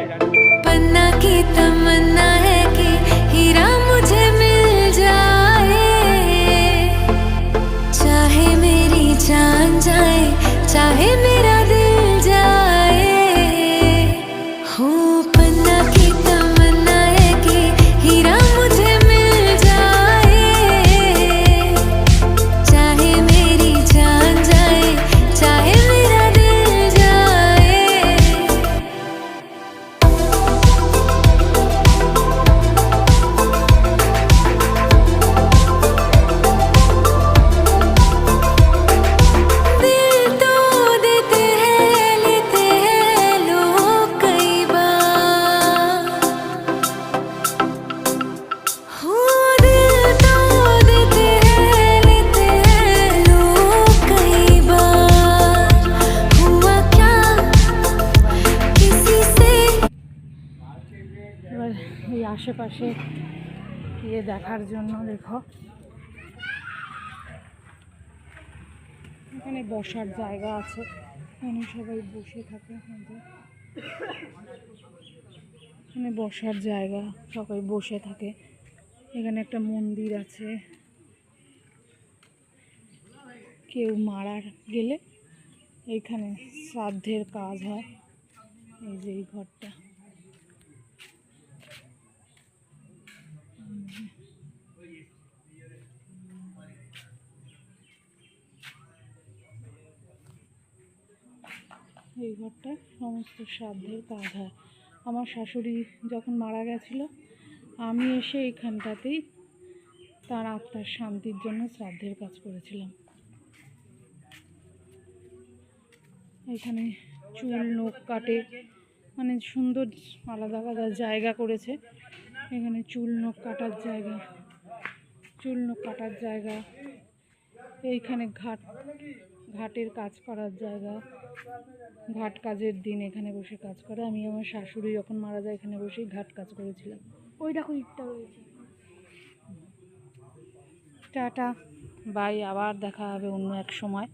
पन्ना की तमन्ना है कि हीरा मुझे मिल जाए, चाहे मेरी जान जाए, चाहे मेरा दिल जाए। हो पन्ना की तमन्ना है कि हीरा मुझे मिल जाए, चाहे मेरी जान जाए, चाहे मेरा दिल जाए। दिल तो देते हैं लेते हैं लोग कई बार, हो दिल तो देते हैं लेते हैं लोग कई बार। हुआ क्या किसी से। এবার এই আশেপাশে গিয়ে দেখার জন্য দেখো এখানে বসার জায়গা আছে, এখানে সবাই বসে থাকে। এখানে বসার জায়গা, সবাই বসে থাকে। এখানে একটা মন্দির আছে, কেউ মারা গেলে এইখানে শ্রাদ্ধের কাজ হয়। এই যে এই ঘরটা, এই ঘরটা সমস্ত শ্রাদ্ধের কাজ হয়। আমার শাশুড়ি যখন মারা গেছিল, আমি এসে এইখানটাতেই তার আত্মার শান্তির জন্য শ্রাদ্ধের কাজ করেছিলাম। এখানে চুল নখ কাটে, মানে সুন্দর আলাদা আলাদা জায়গা করেছে। এখানে চুল নখ কাটার জায়গা, চুল নখ কাটার জায়গা। এইখানে ঘাটের কাজ করার জায়গা, ঘাট কাজের দিন এখানে বসে কাজ করে। আমি আমার শাশুড়ি যখন মারা যায় এখানে বসেই ঘাট কাজ করেছিলাম। ওই দেখো ইটটা রয়েছে। টাটা বাই, আবার দেখা হবে অন্য এক সময়।